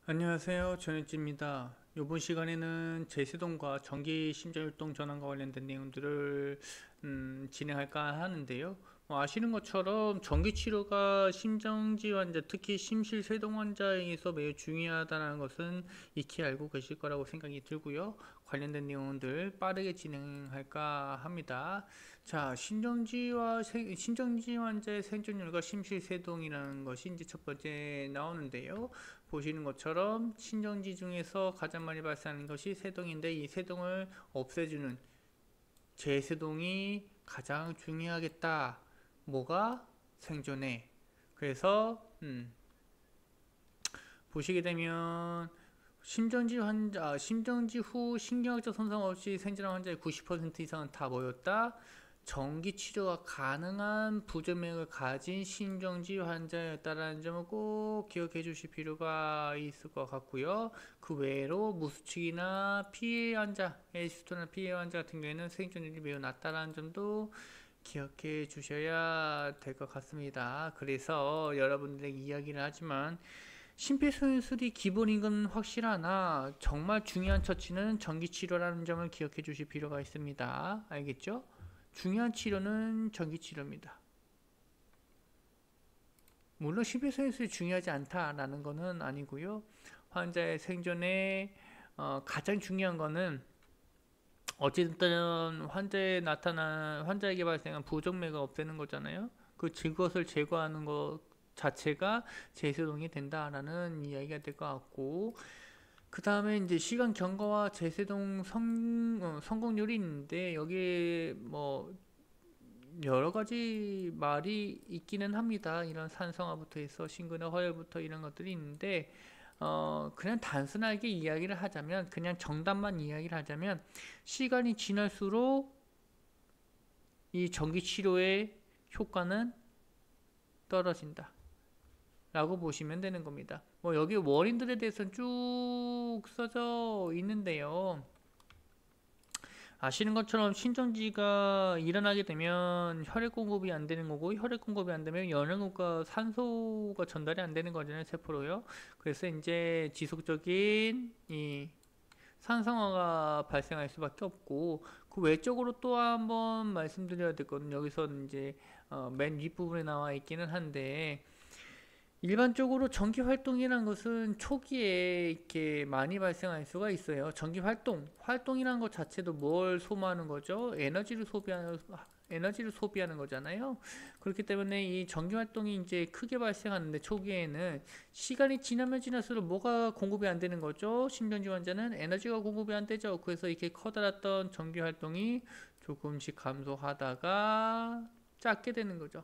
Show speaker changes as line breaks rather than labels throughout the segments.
안녕하세요. 전현지입니다. 이번 시간에는 제세동과 전기 심전율동 전환과 관련된 내용들을 진행할까 하는데요. 아시는 것처럼 전기 치료가 심정지 환자, 특히 심실세동 환자에게서 매우 중요하다는 것은 익히 알고 계실 거라고 생각이 들고요. 관련된 내용들 빠르게 진행할까 합니다. 자, 심정지 환자의 생존율과 심실세동이라는 것이 이제 첫 번째 나오는데요. 보시는 것처럼 신정지 중에서 가장 많이 발생하는 것이 세동인데, 이 세동을 없애주는 제세동이 가장 중요하겠다. 뭐가? 생존에. 그래서 보시게 되면 심정지 후 신경학적 손상 없이 생존한 환자의 90% 이상은 다 모였다. 전기 치료가 가능한 부정맥을 가진 심정지 환자였다라는 점을 꼭 기억해 주실 필요가 있을 것 같고요. 그 외로 무수칙이나 피해 환자, 에시스토나 피해 환자 같은 경우에는 생존율이 매우 낮다라는 점도 기억해 주셔야 될 것 같습니다. 그래서 여러분들에게 이야기를 하지만 심폐소생술이 기본인 건 확실하나 정말 중요한 처치는 전기치료라는 점을 기억해 주실 필요가 있습니다. 알겠죠? 중요한 치료는 전기치료입니다. 물론 심폐소생술이 중요하지 않다라는 것은 아니고요. 환자의 생존에 가장 중요한 것은 어쨌든 환자에게 발생한 부정맥을 없애는 거잖아요. 그것을 제거하는 것 자체가 제세동이 된다라는 이야기가 될 것 같고, 그 다음에 이제 시간 경과와 제세동 성공률이 있는데, 여기에 뭐 여러 가지 말이 있기는 합니다. 이런 산성화부터 해서 심근의 허혈부터 이런 것들이 있는데, 그냥 단순하게 이야기를 하자면, 그냥 정답만 이야기를 하자면, 시간이 지날수록 이 전기 치료의 효과는 떨어진다 라고 보시면 되는 겁니다. 뭐 여기 원인들에 대해서는 쭉 써져 있는데요. 아시는 것처럼 신정지가 일어나게 되면 혈액 공급이 안 되는 거고, 혈액 공급이 안 되면 영양분과 산소가 전달이 안 되는 거잖아요, 세포로요. 그래서 이제 지속적인 이 산성화가 발생할 수밖에 없고, 그 외적으로 또 한번 말씀드려야 될 거는 여기서 이제 맨 윗부분에 나와 있기는 한데, 일반적으로 전기 활동이란 것은 초기에 이렇게 많이 발생할 수가 있어요. 전기 활동이란 것 자체도 뭘 소모하는 거죠? 에너지를 소비하는 거잖아요. 그렇기 때문에 이 전기 활동이 이제 크게 발생하는데, 초기에는 시간이 지나면 지날수록 뭐가 공급이 안 되는 거죠? 심정지 환자는 에너지가 공급이 안 되죠. 그래서 이렇게 커다랐던 전기 활동이 조금씩 감소하다가 작게 되는 거죠.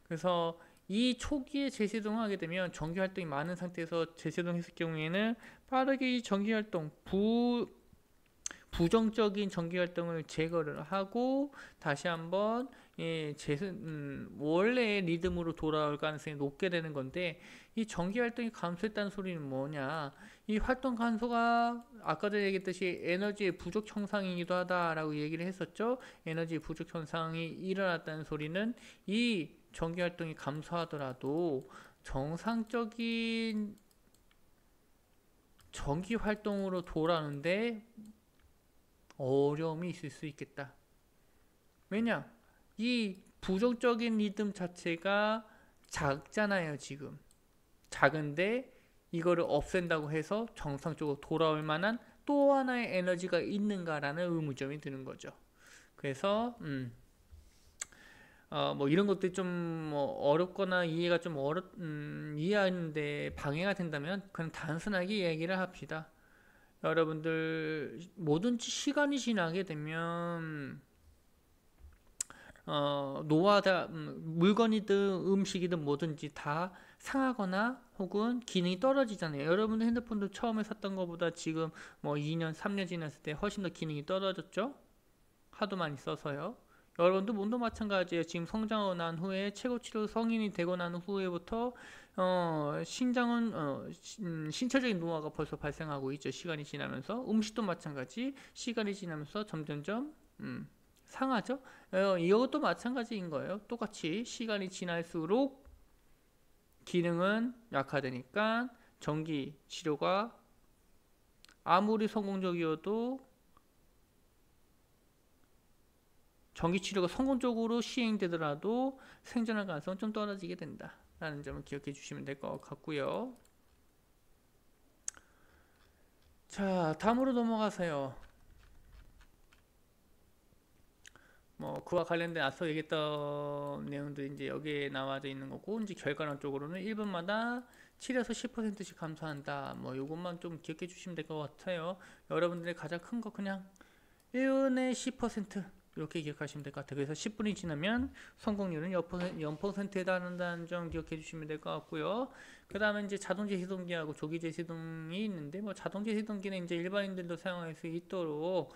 그래서 이 초기에 재세동을 하게 되면 전기 활동이 많은 상태에서 재세동했을 경우에는 빠르게 이 전기 활동, 부정적인 전기 활동을 제거를 하고 다시 한번 원래의 리듬으로 돌아올 가능성이 높게 되는 건데, 이 전기 활동이 감소했다는 소리는 뭐냐? 이 활동 감소가 아까 전에 얘기했듯이 에너지의 부족 현상이기도 하다라고 얘기를 했었죠. 에너지 부족 현상이 일어났다는 소리는 이 전기 활동이 감소하더라도 정상적인 전기 활동으로 돌아오는데 어려움이 있을 수 있겠다. 왜냐? 이 부정적인 리듬 자체가 작잖아요, 지금. 작은데 이거를 없앤다고 해서 정상적으로 돌아올 만한 또 하나의 에너지가 있는가라는 의문점이 드는 거죠. 그래서 뭐 이런 것들이 좀뭐 어렵거나 이해가 좀 이해하는데 방해가 된다면 그냥 단순하게 얘기를 합시다. 여러분들 뭐든지 시간이 지나게 되면 노화다, 물건이든 음식이든 뭐든지 다 상하거나 혹은 기능이 떨어지잖아요. 여러분들 핸드폰도 처음에 샀던 것보다 지금 뭐 2년, 3년 지났을 때 훨씬 더 기능이 떨어졌죠? 하도 많이 써서요. 여러분도 몸도 마찬가지예요. 지금 성장하고 난 후에 최고치로 성인이 되고 난 후에부터 신체적인 노화가 벌써 발생하고 있죠. 시간이 지나면서. 음식도 마찬가지. 시간이 지나면서 점점점 상하죠. 이것도 마찬가지인 거예요. 똑같이 시간이 지날수록 기능은 약화되니까 전기 치료가 아무리 성공적이어도 전기 치료가 성공적으로 시행되더라도 생존할 가능성은 좀 떨어지게 된다 라는 점을 기억해 주시면 될 것 같고요. 자, 다음으로 넘어가세요. 뭐 그와 관련된 앞서 얘기했던 내용들이 이제 여기에 나와져 있는 거고, 이제 결과론 쪽으로는 1분마다 7에서 10%씩 감소한다. 뭐 요것만 좀 기억해 주시면 될 것 같아요. 여러분들의 가장 큰 거 그냥 1분의 10% 이렇게 기억하시면 될 것 같아요. 그래서 10분이 지나면 성공률은 0%에 달한다는 점 기억해 주시면 될 것 같고요. 그 다음에 이제 자동제 시동기하고 조기제 시동이 있는데, 뭐 자동제 시동기는 이제 일반인들도 사용할 수 있도록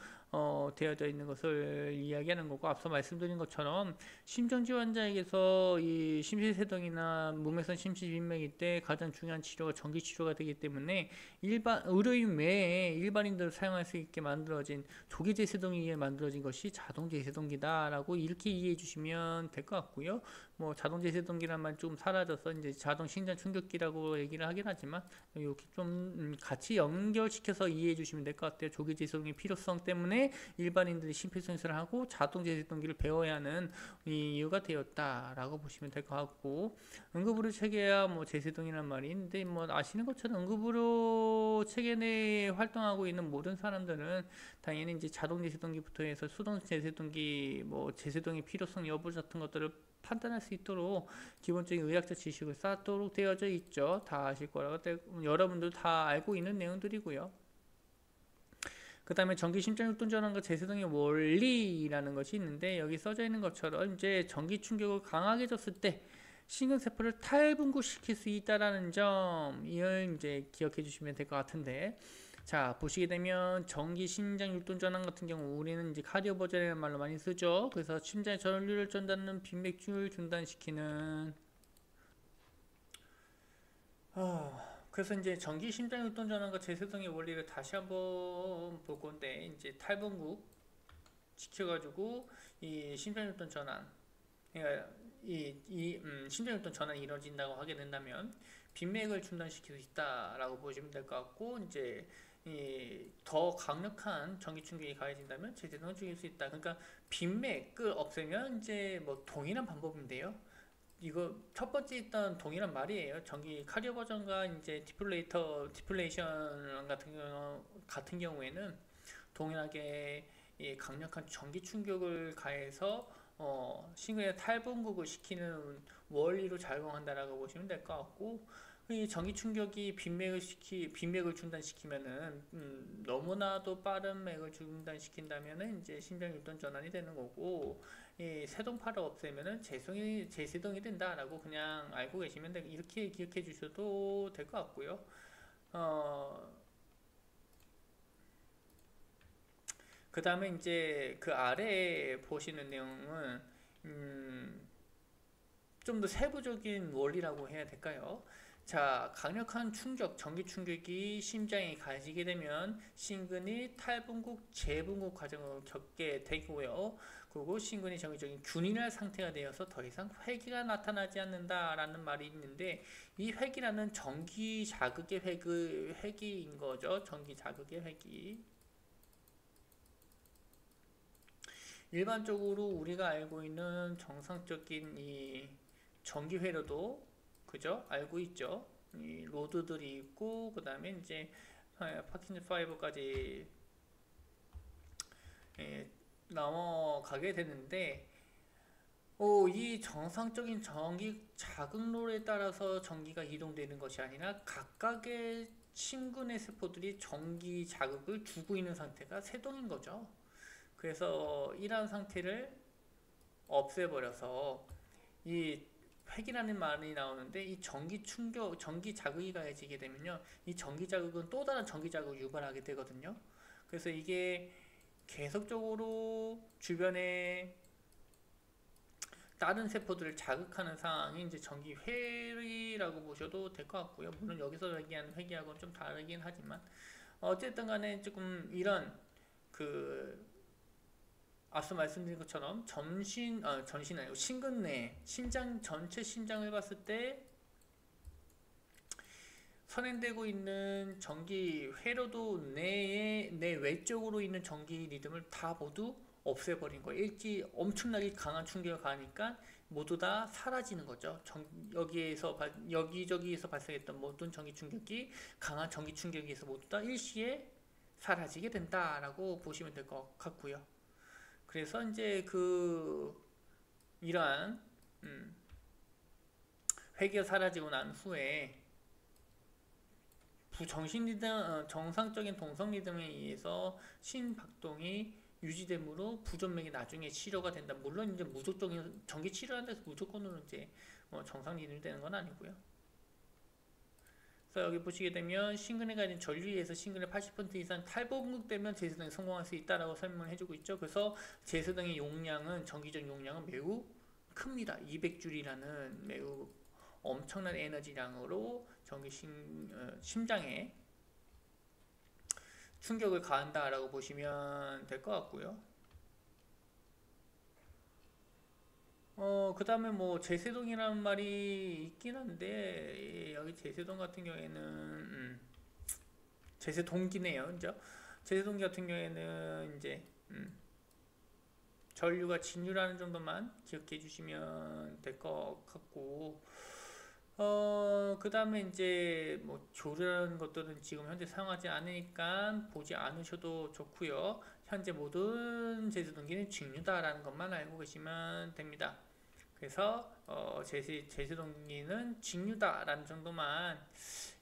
되어져 있는 것을 이야기하는 거고, 앞서 말씀드린 것처럼 심정지 환자에게서 이 심실세동이나 몸에선 심실빈맥일 때 가장 중요한 치료가 전기 치료가 되기 때문에 일반 의료인 외에 일반인들 사용할 수 있게 만들어진 조기제 시동에 의해 만들어진 것이 자동제 시동기다라고 이렇게 이해해 주시면 될 것 같고요. 뭐 자동제 시동기란 말 좀 사라져서 이제 자동 심장 충격기라고 얘기를 하긴 하지만 이렇게 좀 같이 연결시켜서 이해해 주시면 될 것 같아요. 조기제 시동의 필요성 때문에 일반인들이 심폐소생술을 하고 자동제 시동기를 배워야 하는 이유가 되었다라고 보시면 될 것 같고, 응급의료 체계야 뭐 제세동이란 말이 있는데, 뭐 아시는 것처럼 응급의료 체계 내에 활동하고 있는 모든 사람들은 당연히 이제 자동제 시동기부터 해서 수동 제세동기, 뭐 제세동의 필요성 여부 같은 것들을 판단할 수 있도록 기본적인 의학적 지식을 쌓도록 되어져 있죠. 다 아실 거라고 여러분들 다 알고 있는 내용들이고요. 그 다음에 전기 심장육동 전환과 제세동의 원리라는 것이 있는데, 여기 써져 있는 것처럼 이제 전기 충격을 강하게 줬을 때 심근세포를 탈분구시킬 수 있다라는 점, 이걸 이제 기억해 주시면 될 것 같은데, 자 보시게 되면 전기 심장 율동 전환 같은 경우 우리는 이제 카디오 버전이라는 말로 많이 쓰죠. 그래서 심장의 전류를 전달하는 빈맥주를 중단시키는 그래서 이제 전기 심장 율동 전환과 제세동의 원리를 다시 한번 볼 건데, 이제 탈분국 시켜가지고 이 심장 율동 전환, 그러니까 심장 율동 전환이 이루어진다고 하게 된다면 빈맥을 중단시킬 수 있다라고 보시면 될 것 같고, 이제 더 강력한 전기 충격이 가해진다면 제세동을 죽일 수 있다. 그러니까 빈맥을 없애면 이제 뭐 동일한 방법인데요. 이거 첫 번째 있던 동일한 말이에요. 전기 카리오 버전과 이제 디플레이션 같은 경우에는 동일하게 이 강력한 전기 충격을 가해서 심근의 탈분국을 시키는 원리로 작용한다라고 보시면 될 것 같고, 이 전기 충격이 빈맥을 중단시키면은 너무나도 빠른 맥을 중단시킨다면은 이제 심장 율동 전환이 되는 거고, 이 세동파를 없애면은 제세동이 된다라고 그냥 알고 계시면 이렇게 기억해 주셔도 될 것 같고요. 그 다음에 이제 그 아래에 보시는 내용은 좀 더 세부적인 원리라고 해야 될까요? 자, 강력한 충격, 전기 충격이 심장에 가해지게 되면 심근이 탈분국, 재분국 과정을 겪게 되고요. 그리고 심근이 정기적인 균일한 상태가 되어서 더 이상 회기가 나타나지 않는다라는 말이 있는데, 이 회기라는 전기 자극의 회기인 거죠. 전기 자극의 회기. 일반적으로 우리가 알고 있는 정상적인 이 전기 회로도 그죠? 알고 있죠. 이 로드들이 있고, 그 다음에 이제 파킨슨 파이버까지 넘어가게 되는데, 이 정상적인 전기 자극로에 따라서 전기가 이동되는 것이 아니라 각각의 심근의 세포들이 전기 자극을 주고 있는 상태가 세동인 거죠. 그래서 이러한 상태를 없애버려서 이 회기라는 말이 나오는데, 이 전기 충격, 전기 자극이 가해지게 되면요, 이 전기 자극은 또 다른 전기 자극을 유발하게 되거든요. 그래서 이게 계속적으로 주변에 다른 세포들을 자극하는 상황이 이제 전기 회리라고 보셔도 될 것 같고요. 물론 여기서 얘기하는 회기하고는 좀 다르긴 하지만, 어쨌든 간에 조금 이런 앞서 말씀드린 것처럼 전신 아니고 심근 내 심장 전체 심장을 봤을 때 선행되고 있는 전기 회로도 내 외쪽으로 있는 전기 리듬을 다 모두 없애버린 거예요. 엄청나게 강한 충격을 가하니까 모두 다 사라지는 거죠. 여기저기에서 발생했던 모든 전기 충격이 강한 전기 충격에서 모두 다 일시에 사라지게 된다라고 보시면 될 것 같고요. 그래서 이제 이러한 회기가 사라지고 난 후에 부정신 리듬, 정상적인 동성 리듬에 의해서 심박동이 유지되므로 부전맥이 나중에 치료가 된다. 물론 이제 무조건적인 전기 치료하는 데서 무조건으로 이제 정상 리듬이 되는 건 아니고요. 그래서 여기 보시게 되면 심근에 가진 전류에서 심근의 80% 이상 탈보급되면 제세동이 성공할 수 있다라고 설명을 해주고 있죠. 그래서 제세동의 용량은 전기적 용량은 매우 큽니다. 200줄이라는 매우 엄청난 에너지량으로 심장에 충격을 가한다라고 보시면 될 것 같고요. 그 다음에 뭐 제세동이라는 말이 있긴 한데 여기 제세동 같은 경우에는 제세동기네요. 그죠? 제세동기 같은 경우에는 이제 전류가 진유라는 정도만 기억해 주시면 될 것 같고 그 다음에 이제 뭐 조류라는 것들은 지금 현재 사용하지 않으니까 보지 않으셔도 좋고요. 현재 모든 제세동기는 직류다라는 것만 알고 계시면 됩니다. 그래서 제세동기는 직류다라는 정도만,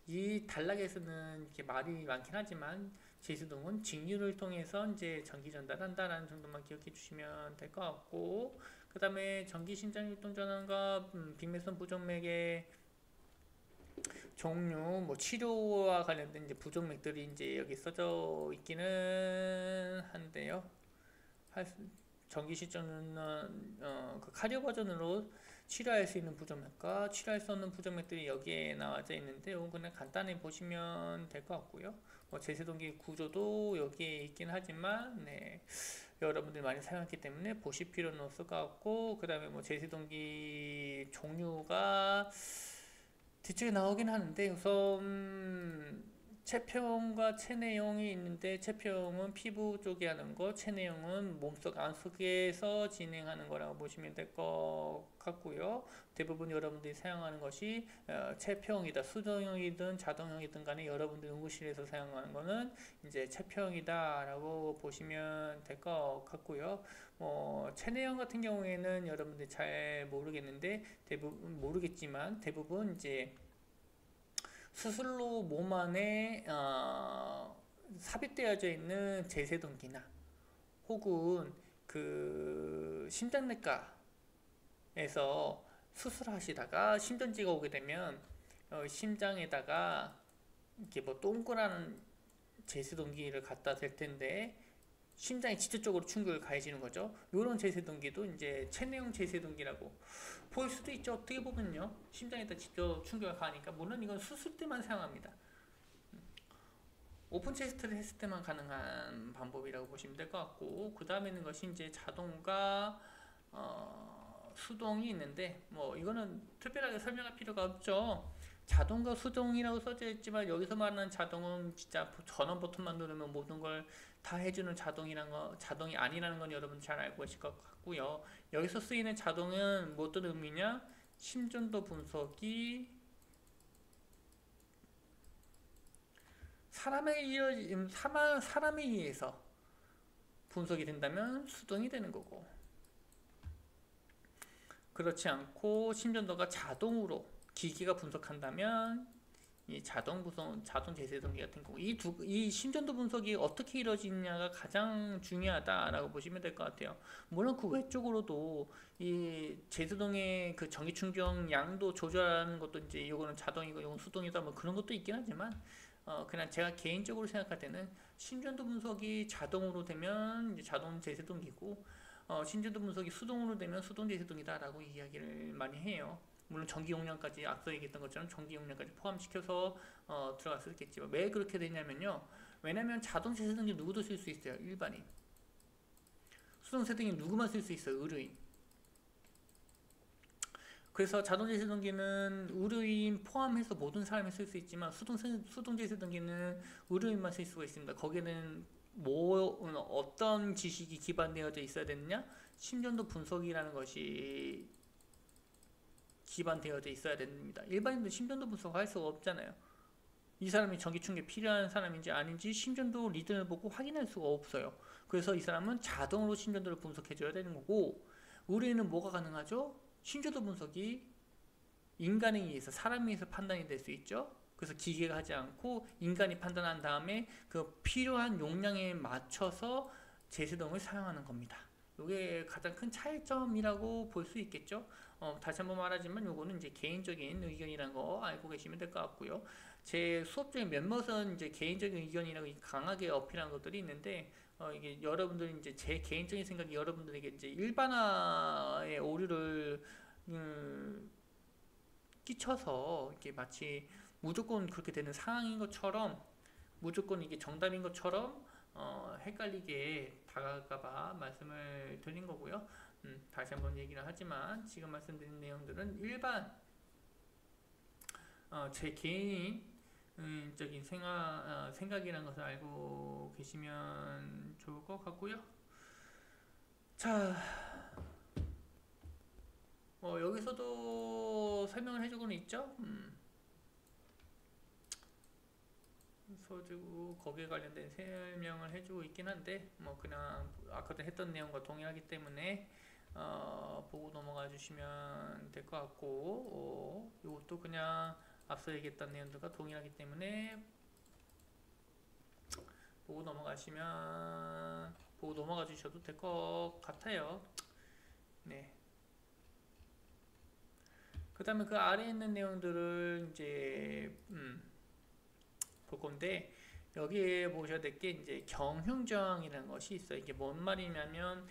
이 단락에서는 이렇게 말이 많긴 하지만 제세동은 직류를 통해서 이제 전기 전달한다라는 정도만 기억해 주시면 될 것 같고, 그 다음에 전기 심장 율동 전환과 빅맥선 부정맥의 종류, 뭐 치료와 관련된 이제 부정맥들이 이제 여기 써져 있기는 한데요. 전기 시점은 그 카리오 버전으로 치료할 수 있는 부정맥과 치료할 수 없는 부정맥들이 여기에 나와져 있는데 이건 그냥 간단히 보시면 될 것 같고요. 뭐 제세동기 구조도 여기에 있긴 하지만 여러분들이 많이 사용했기 때문에 보실 필요는 없을 것 같고, 그 다음에 뭐 제세동기 종류가 뒤쪽에 나오긴 하는데 우선 체표형과 체내형이 있는데 체표형은 피부 쪽에 하는 거, 체내형은 몸속 안속에서 진행하는 거라고 보시면 될 것 같고요. 대부분 여러분들이 사용하는 것이 체표형이다. 수동형이든 자동형이든 간에 여러분들 연구실에서 사용하는 거는 이제 체표형이다 라고 보시면 될 것 같고요. 체내형 같은 경우에는 여러분들이 잘 모르겠지만 대부분 이제 수술로 몸 안에 삽입되어져 있는 제세동기나 혹은 그 심장내과에서 수술하시다가 심전지가 오게 되면 심장에다가 이렇게 뭐 동그란 제세동기를 갖다 댈 텐데 심장이 직접적으로 충격을 가해지는 거죠. 이런 제세동기도 이제 체내형 제세동기라고 보일 수도 있죠. 어떻게 보면요, 심장에다 직접 충격을 가하니까. 물론 이건 수술 때만 사용합니다. 오픈 체스트를 했을 때만 가능한 방법이라고 보시면 될 것 같고, 그 다음에 있는 것이 이제 자동과 수동이 있는데 뭐 이거는 특별하게 설명할 필요가 없죠. 자동과 수동이라고 써져 있지만 여기서 말하는 자동은 진짜 전원 버튼만 누르면 모든 걸 다 해주는 자동이 아니라는 건 여러분 잘 알고 계실 것 같고요. 여기서 쓰이는 자동은 뭐 어떤 의미냐? 심전도 분석이 사람에 의해서 분석이 된다면 수동이 되는 거고, 그렇지 않고 심전도가 자동으로 기기가 분석한다면 이 자동 제세동기 같은 경우 이 심전도 분석이 어떻게 이루어지느냐가 가장 중요하다라고 보시면 될 것 같아요. 물론 그 외적으로도 이 제세동의 그 전기 충격 양도 조절하는 것도 이제 이거는 자동이고 이건 수동이다 뭐 그런 것도 있긴 하지만 그냥 제가 개인적으로 생각할 때는 심전도 분석이 자동으로 되면 이제 자동 제세동기고 심전도 분석이 수동으로 되면 수동 제세동이다라고 이야기를 많이 해요. 물론 전기 용량까지 앞서 얘기했던 것처럼 전기 용량까지 포함시켜서 들어갈 수 있겠지만 왜 그렇게 되냐면요, 왜냐면 자동 제세동기 누구도 쓸 수 있어요. 일반인. 수동 제세동기 누구만 쓸 수 있어요. 의료인. 그래서 자동차 제동기는 의료인 포함해서 모든 사람이 쓸 수 있지만 수동제 제동기는 의료인만 쓸 수가 있습니다. 거기에는 어떤 지식이 기반되어져 있어야 되느냐? 심전도 분석이라는 것이 기반되어져 있어야 됩니다. 일반인들 심전도 분석할 수가 없잖아요. 이 사람이 전기 충격 필요한 사람인지 아닌지 심전도 리듬을 보고 확인할 수가 없어요. 그래서 이 사람은 자동으로 심전도를 분석해줘야 되는 거고, 의료인은 뭐가 가능하죠? 심전도 분석이 인간에 의해서, 사람에 의해서 판단이 될 수 있죠. 그래서 기계가 하지 않고 인간이 판단한 다음에 그 필요한 용량에 맞춰서 제세동을 사용하는 겁니다. 이게 가장 큰 차이점이라고 볼 수 있겠죠. 다시 한번 말하지만 요거는 이제 개인적인 의견이라는 거 알고 계시면 될 것 같고요. 제 수업 중에 몇몇은 이제 개인적인 의견이라고 강하게 어필하는 것들이 있는데, 이게 여러분들 이제 제 개인적인 생각이 여러분들에게 이제 일반화의 오류를 끼쳐서 이게 마치 무조건 그렇게 되는 상황인 것처럼, 무조건 이게 정답인 것처럼 헷갈리게 다가갈까봐 말씀을 드린 거고요. 다시 한번 얘기를 하지만 지금 말씀드린 내용들은 일반 제 개인적인 생각이라는 것을 알고 계시면 좋을 것 같고요. 자, 여기서도 설명을 해주고는 있죠. 서지고 거기에 관련된 설명을 해주고 있긴 한데, 뭐 그냥 아까도 했던 내용과 동일하기 때문에 보고 넘어가 주시면 될 것 같고, 이것도 그냥 앞서 얘기했던 내용들과 동일하기 때문에 보고 넘어가 주셔도 될 것 같아요. 네. 그 다음에 그 아래에 있는 내용들을 이제 볼 건데, 여기에 보셔야 될 게 이제 경흉저항이라는 것이 있어요. 이게 뭔 말이냐면,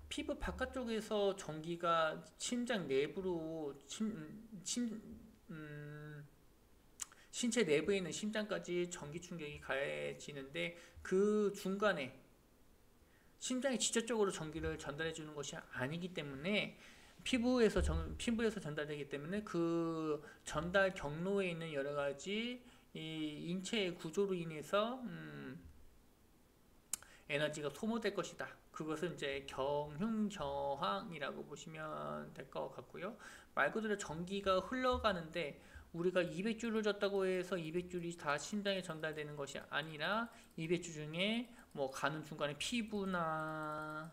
피부 바깥쪽에서 전기가 심장 내부로 신체 내부에 있는 심장까지 전기 충격이 가해지는데, 그 중간에 심장이 직접적으로 전기를 전달해 주는 것이 아니기 때문에, 피부에서 전달되기 때문에 그 전달 경로에 있는 여러 가지 이 인체의 구조로 인해서 에너지가 소모될 것이다. 그것은 이제 경흉저항이라고 보시면 될 것 같고요. 말 그대로 전기가 흘러가는데, 우리가 200주를 줬다고 해서 200줄이 다 심장에 전달되는 것이 아니라 200주 중에 뭐 가는 중간에 피부나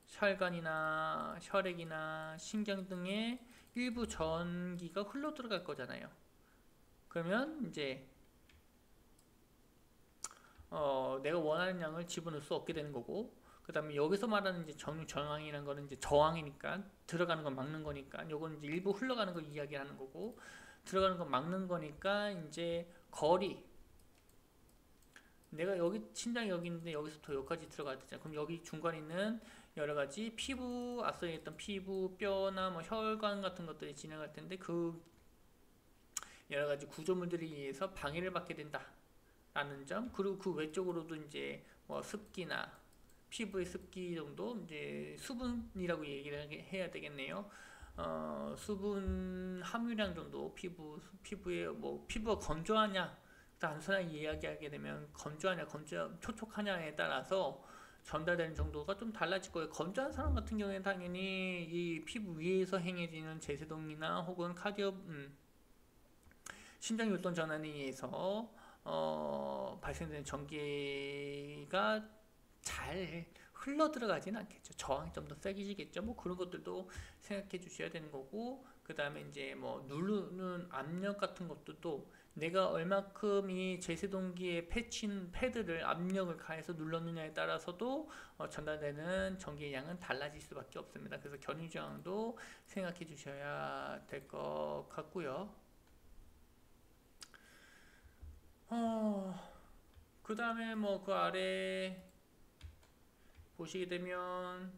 혈관이나 혈액이나 신경 등의 일부 전기가 흘러 들어갈 거잖아요. 그러면 이제 내가 원하는 양을 집어넣을 수 없게 되는 거고, 그 다음에 여기서 말하는 이제 저항이라는 거는 이제 저항이니까 들어가는 건 막는 거니까, 요건 이제 일부 흘러가는 걸 이야기하는 거고, 들어가는 건 막는 거니까 이제 거리, 내가 여기 심장이 여기 있는데 여기서부터 여기까지 들어가야 되잖아. 그럼 여기 중간에 있는 여러 가지 피부, 앞서 얘기했던 피부, 뼈나 뭐 혈관 같은 것들이 진행할 텐데, 그 여러 가지 구조물들에 의해서 방해를 받게 된다라는 점, 그리고 그 외쪽으로도 이제 뭐 습기나 피부의 습기 정도, 이제 수분이라고 얘기를 해야 되겠네요. 수분 함유량 정도, 피부에 뭐 피부가 건조하냐, 단순하게 이야기하게 되면 건조하냐, 촉촉하냐에 따라서 전달되는 정도가 좀 달라질 거예요. 건조한 사람 같은 경우에는 당연히 이 피부 위에서 행해지는 제세동이나 혹은 심장율동 전환에 의해서 발생되는 전기가 잘 흘러 들어가진 않겠죠. 저항이 좀 더 세지겠죠. 뭐 그런 것들도 생각해 주셔야 되는 거고, 그 다음에 이제 뭐 누르는 압력 같은 것도 내가 얼마큼 이 제세동기의 패드를 압력을 가해서 눌렀느냐에 따라서도 전달되는 전기의 양은 달라질 수밖에 없습니다. 그래서 견인저항도 생각해 주셔야 될 것 같고요. 그 다음에 뭐 그 아래 보시게 되면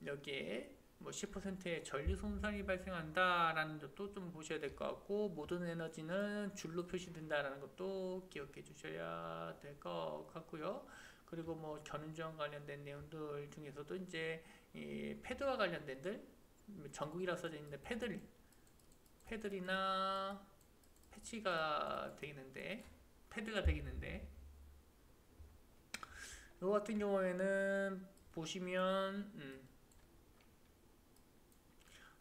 여기에 뭐 10%의 전류 손상이 발생한다라는 것도 좀 보셔야 될 것 같고, 모든 에너지는 줄로 표시된다라는 것도 기억해 주셔야 될 것 같고요. 그리고 뭐 견인저항 관련된 내용들 중에서도 이제 이 패드와 관련된 전극이라 써져 있는데 패들이나 패치가 되겠는데 패드가 되겠는데 이거 같은 경우에는 보시면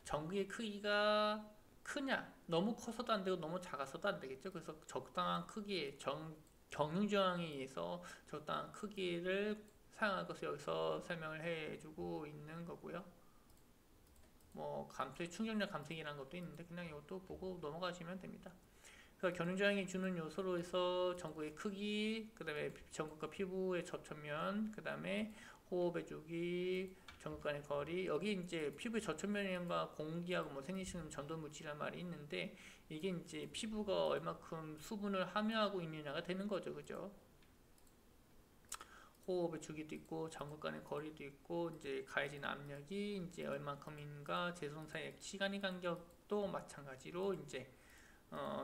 전극의 크기가 크냐, 너무 커서도 안 되고 너무 작아서도 안 되겠죠. 그래서 적당한 크기의 경융저항에 의해서 적당한 크기를 사용할 것을 여기서 설명을 해주고 있는 거고요. 뭐 감소의 충격력 감소기라는 것도 있는데 그냥 이것도 보고 넘어가시면 됩니다. 그래서 경융저항이 주는 요소로 해서 전극의 크기, 그 다음에 전극과 피부의 접촉면, 그 다음에 호흡의 주기, 전극 간의 거리. 여기 이제 피부의 접촉면과 공기하고 뭐 생리시는 전도물질이라는 말이 있는데 이게 이제 피부가 얼마큼 수분을 함유하고 있느냐가 되는 거죠, 그죠? 호흡의 주기도 있고 전극 간의 거리도 있고 이제 가해진 압력이 이제 얼마큼인가 제소동 사이의 시간의 간격도 마찬가지로 이제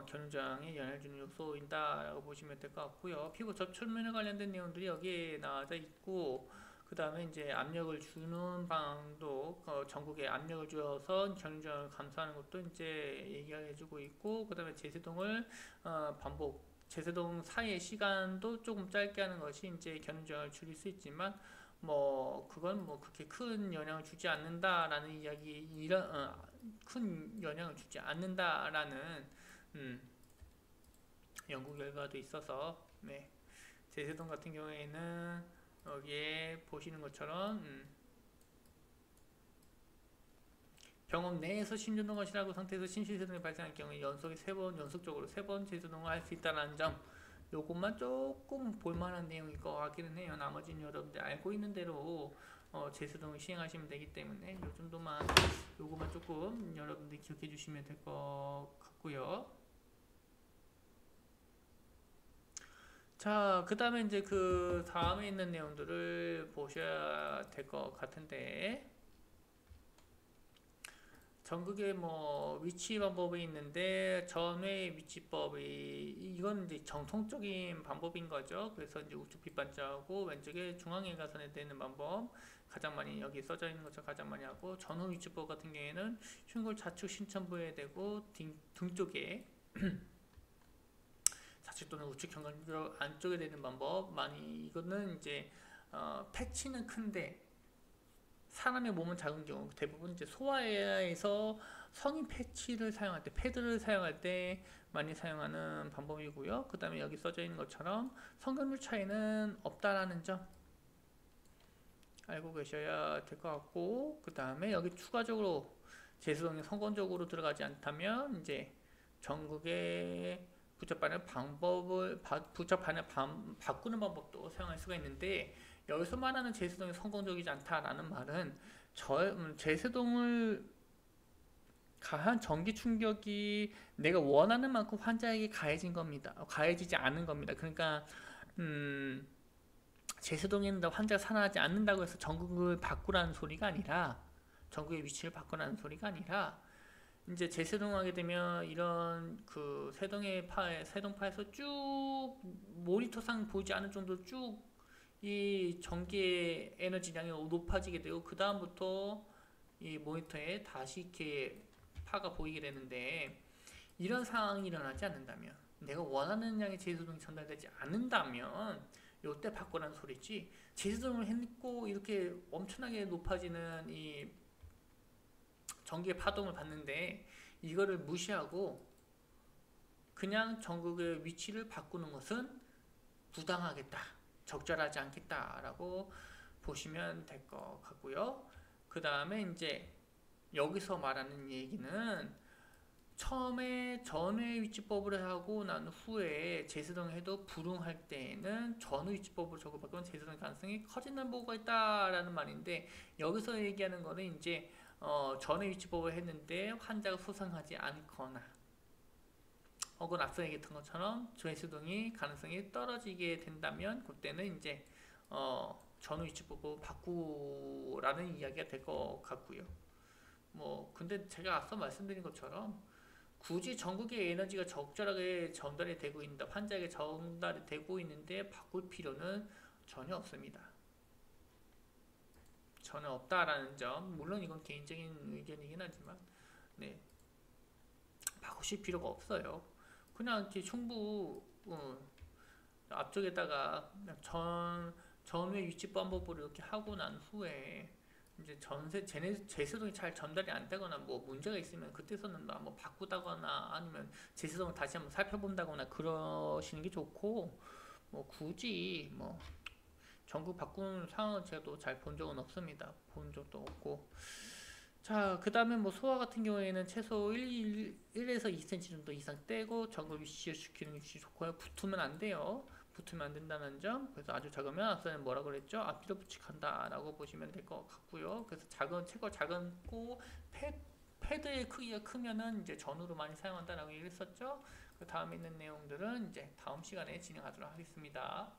경융저항에 영향을 주는 요소인다라고 보시면 될 것 같고요. 피부 접촉면에 관련된 내용들이 여기에 나와져 있고 그 다음에 이제 압력을 주는 방도 전극에 압력을 주어서 경융저항을 감소하는 것도 이제 얘기해주고 있고 그 다음에 제세동을 제세동 사이의 시간도 조금 짧게 하는 것이 이제 경융저항을 줄일 수 있지만 뭐 그건 뭐 그렇게 큰 영향을 주지 않는다라는 이야기 큰 영향을 주지 않는다라는 연구 결과도 있어서 네. 제세동 같은 경우에는 여기에 보시는 것처럼 병원 내에서 심전동을 실하고 상태에서 심실세동이 발생할 경우에 연속적으로 3번 제세동을 할 수 있다는 점, 요것만 조금 볼만한 내용일 것 같기는 해요. 나머지는 여러분들 알고 있는 대로 제세동을 시행하시면 되기 때문에 요 정도만, 요것만 조금 여러분들 기억해 주시면 될 것 같고요. 자, 그 다음에 이제 그 다음에 있는 내용들을 보셔야 될 것 같은데, 전극의 뭐 위치 방법이 있는데 전외 위치법이 이건 이제 정통적인 방법인 거죠. 그래서 이제 우측 빛반짝하고 왼쪽에 중앙에 가선에 되는 방법 가장 많이 여기 써져 있는 것처럼 가장 많이 하고, 전후 위치법 같은 경우에는 흉골 좌측 신천부에 대고 등 쪽에 좌측 또는 우측 경관뼈 안쪽에 되는 방법 많이. 이거는 이제 패치는 큰데 사람의 몸은 작은 경우 대부분 이제 소아에서 성인 패치를 사용할 때, 패드를 사용할 때 많이 사용하는 방법이고요. 그 다음에 여기 써져 있는 것처럼 성경률 차이는 없다라는 점 알고 계셔야 될 것 같고, 그 다음에 여기 추가적으로 제수동이 성건적으로 들어가지 않다면 이제 전극의 부착반을 바꾸는 방법도 사용할 수가 있는데, 여기서 말하는 제세동이 성공적이지 않다라는 말은 제세동을 가한 전기 충격이 내가 원하는 만큼 환자에게 가해진 겁니다. 가해지지 않은 겁니다. 그러니까 제세동에는 환자가 살아나지 않는다고 해서 전극을 바꾸라는 소리가 아니라, 전극의 위치를 바꾸라는 소리가 아니라, 이제 제세동하게 되면 이런 그 세동파에서 쭉 모니터상 보이지 않을 정도로 쭉 이 전기의 에너지량이 높아지게 되고, 그 다음부터 이 모니터에 다시 이렇게 파가 보이게 되는데, 이런 상황이 일어나지 않는다면, 내가 원하는 양의 제세동이 전달되지 않는다면 요때 바꾸라는 소리지, 제세동을 했고 이렇게 엄청나게 높아지는 이 전기의 파동을 받는데 이거를 무시하고 그냥 전극의 위치를 바꾸는 것은 부당하겠다, 적절하지 않겠다라고 보시면 될 것 같고요. 그 다음에 이제 여기서 말하는 얘기는 처음에 전외 위치법을 하고 난 후에 제세동을 해도 불응할 때에는 전후 위치법으로 적용받으면 제세동 가능성이 커진다는 보고가 있다라는 말인데, 여기서 얘기하는 거는 이제 전외 위치법을 했는데 환자가 소상하지 않거나 혹은 앞서 얘기했던 것처럼 제세동이 가능성이 떨어지게 된다면 그때는 이제 전후 위치법을 바꾸라는 이야기가 될 것 같고요. 뭐 근데 제가 앞서 말씀드린 것처럼 굳이 전극의 에너지가 적절하게 전달이 되고 있는데, 환자에게 전달이 되고 있는데 바꿀 필요는 전혀 없습니다. 전혀 없다라는 점. 물론 이건 개인적인 의견이긴 하지만 네, 바꾸실 필요가 없어요. 그냥 이렇게 흉부 앞쪽에다가 전후의 위치 방법으로 이렇게 하고 난 후에 이제 제세동이 잘 전달이 안 되거나 뭐 문제가 있으면 그때서는 한번 바꾸다거나 아니면 제세동을 다시 한번 살펴본다거나 그러시는 게 좋고, 뭐 굳이 뭐 전구 바꾸는 상황을 제가 잘 본 적은 없습니다. 본 적도 없고. 자, 그 다음에 뭐 소화 같은 경우에는 최소 1에서 2cm 정도 이상 떼고 전구 위치시키는 게 좋고요. 붙으면 안 돼요. 붙으면 안 된다는 점. 그래서 아주 작으면 앞서는 뭐라 그랬죠? 앞뒤로 붙이한다 라고 보시면 될 것 같고요. 그래서 최고 작고 패드의 크기가 크면은 이제 전후로 많이 사용한다라고 얘기했었죠. 그 다음에 있는 내용들은 이제 다음 시간에 진행하도록 하겠습니다.